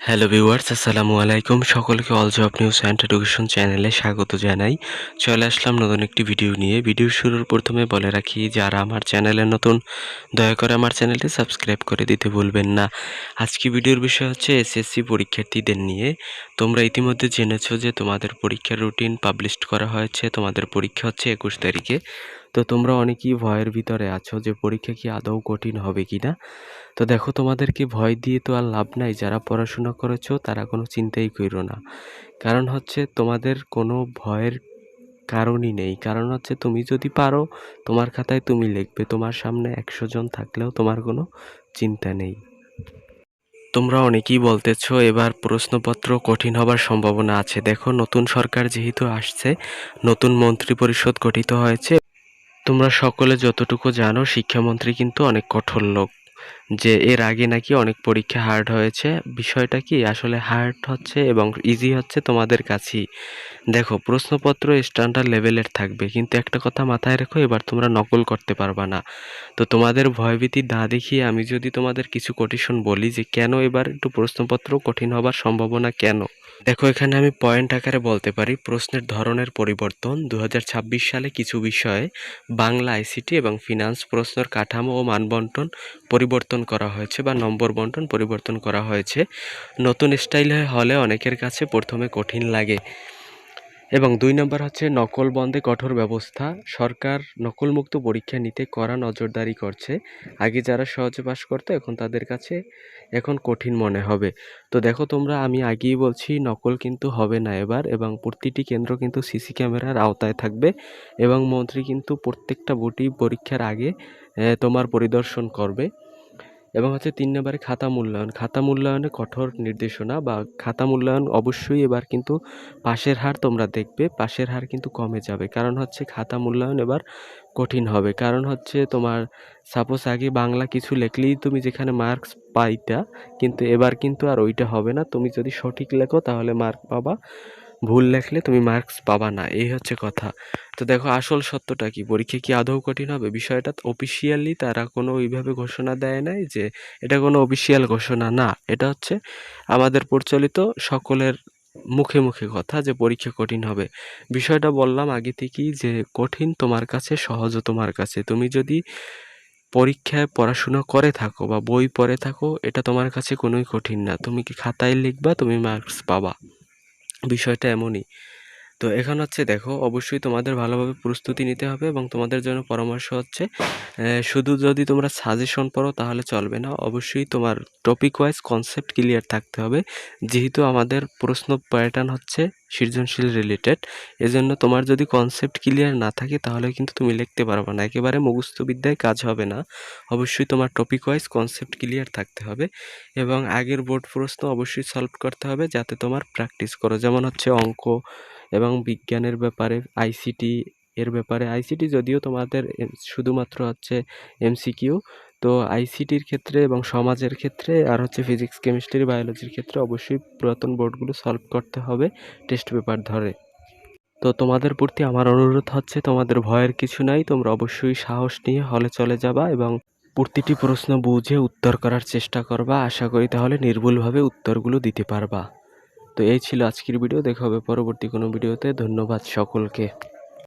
Hello viewers, আসসালামু আলাইকুম। সকলকে all job news and education চ্যানেলে স্বাগত জানাই। চলে আসলাম নতুন একটি ভিডিও নিয়ে। ভিডিও শুরুর প্রথমে বলে রাখি, যারা আমার চ্যানেলে নতুন দয়া করে আমার চ্যানেলটি সাবস্ক্রাইব করে দিতে ভুলবেন না। আজকে ভিডিওর বিষয় হচ্ছে এসএসসি পরীক্ষার্থীদের নিয়ে। তোমরা ইতিমধ্যে জেনেছো যে তোমাদের পরীক্ষার রুটিন পাবলিশ করা হয়েছে। তোমাদের পরীক্ষা হচ্ছে 21 তারিখে। তো তোমরা অনেকেই ভয়ের ভিতরে আছো যে পরীক্ষা কি আদৌ কঠিন হবে কিনা। তো দেখো, তোমাদেরকে ভয় দিয়ে তো আর লাভ নাই। যারা পড়াশোনা করেছো তারা কোনো চিন্তাই করো না। কারণ হচ্ছে তোমাদের কোনো ভয়ের কারণই নেই। কারণ হচ্ছে তুমি যদি পারো, তোমার খাতায় তুমি লিখবে। তোমার সামনে 100 জন থাকলেও তোমার কোনো চিন্তা নেই। তোমরা অনেকেই বলতেছো এবার প্রশ্নপত্র কঠিন হবার সম্ভাবনা আছে। দেখো, নতুন সরকার যেহেতু আসছে, নতুন মন্ত্রী পরিষদ গঠিত হয়েছে। তোমরা সকলে যতটুকু জানো, শিক্ষামন্ত্রী কিন্তু অনেক কঠোর লোক। যে এর আগে নাকি অনেক পরীক্ষা হার্ড হয়েছে। বিষয়টা কি আসলে হার্ড হচ্ছে এবং ইজি হচ্ছে তোমাদের কাছেই। দেখো, প্রশ্নপত্র স্ট্যান্ডার্ড লেভেলের থাকবে, কিন্তু একটা কথা মাথায় রেখো, এবার তোমরা নকল করতে পারবা না। তো তোমাদের ভয়ভীতি না দেখিয়ে আমি যদি তোমাদের কিছু কোটেশন বলি যে কেন এবার একটু প্রশ্নপত্র কঠিন হবার সম্ভাবনা কেন। দেখো, এখানে আমি পয়েন্ট আকারে বলতে পারি। প্রশ্নের ধরনের পরিবর্তন, 2026 সালে কিছু বিষয়ে বাংলা, আইসিটি এবং ফিনান্স প্রশ্নের কাঠামো ও মানবন্টন পরিবর্তন করা হয়েছে বা নম্বর বন্টন পরিবর্তন করা হয়েছে। নতুন স্টাইলে হলে অনেকের কাছে প্রথমে কঠিন লাগে। এবং 2 নম্বর হচ্ছে নকল বন্ধে কঠোর ব্যবস্থা। সরকার নকলমুক্ত পরীক্ষা নিতে কড়া নজরদারি করছে। আগে যারা সহজে পাস করতো, এখন তাদের কাছে এখন কঠিন মনে হবে। তো দেখো, তোমরা আমি আগেই বলছি, নকল কিন্তু হবে না এবার, এবং প্রতিটি কেন্দ্র কিন্তু সিসি ক্যামেরার আওতায় থাকবে। এবং মন্ত্রী কিন্তু প্রত্যেকটা বুথই পরীক্ষার আগে তোমার পরিদর্শন করবে। এবং হচ্ছে 3 নম্বরে খাতা মূল্যায়ন। খাতা মূল্যায়নে কঠোর নির্দেশনা বা খাতা মূল্যায়ন অবশ্যই এবার কিন্তু পাশের হার তোমরা দেখবে, পাশের হার কিন্তু কমে যাবে। কারণ হচ্ছে খাতা মূল্যায়ন এবার কঠিন হবে। কারণ হচ্ছে তোমার সাপোজ আগে বাংলা কিছু লিখলেই তুমি যেখানে মার্কস পাইতা, কিন্তু এবার কিন্তু আর ওইটা হবে না। তুমি যদি সঠিক লেখো তাহলে মার্ক পাবা, ভুল লেখলে তুমি মার্কস পাবা না। এই হচ্ছে কথা। তো দেখো, আসল সত্যটা কি, পরীক্ষা কি আদৌ কঠিন হবে? বিষয়টা অফিসিয়ালি তারা কোনো ওইভাবে ঘোষণা দেয় নাই যে এটা কোনো অফিসিয়াল ঘোষণা না। এটা হচ্ছে আমাদের প্রচলিত সকলের মুখে মুখে কথা যে পরীক্ষা কঠিন হবে। বিষয়টা বললাম আগে থেকেই যে কঠিন তোমার কাছে, সহজও তোমার কাছে। তুমি যদি পরীক্ষায় পড়াশোনা করে থাকো বা বই পড়ে থাকো, এটা তোমার কাছে কোনোই কঠিন না। তুমি কি খাতায় লিখবা, তুমি মার্কস পাবা। বিষয়টা এমনই। তো এখন হচ্ছে দেখো, অবশ্যই তোমাদের ভালোভাবে প্রস্তুতি নিতে হবে এবং তোমাদের জন্য পরামর্শ হচ্ছে শুধু যদি তোমরা সাজেশন পড়ো তাহলে চলবে না। অবশ্যই তোমার টপিক ওয়াইজ কনসেপ্ট ক্লিয়ার থাকতে হবে। যেহেতু আমাদের প্রশ্ন প্যাটার্ন হচ্ছে সৃজনশীল রিলেটেড, এজন্য তোমার যদি কনসেপ্ট ক্লিয়ার না থাকে তাহলে কিন্তু তুমি লিখতে পারবে না। একেবারে মুখস্থ বিদ্যায় কাজ হবে না। অবশ্যই তোমার টপিক ওয়াইজ কনসেপ্ট ক্লিয়ার থাকতে হবে এবং আগের বোর্ড প্রশ্ন অবশ্যই সলভ করতে হবে যাতে তোমার প্র্যাকটিস করো। যেমন হচ্ছে অঙ্ক এবং বিজ্ঞানের ব্যাপারে, আইসিটি এর ব্যাপারে। আইসিটি যদিও তোমাদের শুধুমাত্র হচ্ছে এমসিকিউ। তো আইসিটির ক্ষেত্রে এবং সমাজের ক্ষেত্রে আর হচ্ছে ফিজিক্স, কেমিস্ট্রি, বায়োলজির ক্ষেত্রে অবশ্যই পুরাতন বোর্ডগুলো সলভ করতে হবে টেস্ট পেপার ধরে। তো তোমাদের প্রতি আমার অনুরোধ হচ্ছে, তোমাদের ভয়ের কিছু নাই। তোমরা অবশ্যই সাহস নিয়ে হলে চলে যাবা এবং প্রতিটি প্রশ্ন বুঝে উত্তর করার চেষ্টা করবা। আশা করি তাহলে নির্ভুলভাবে উত্তরগুলো দিতে পারবা। তো এই ছিল আজকের ভিডিও। দেখা হবে পরবর্তী কোনো ভিডিওতে। ধন্যবাদ সকলকে।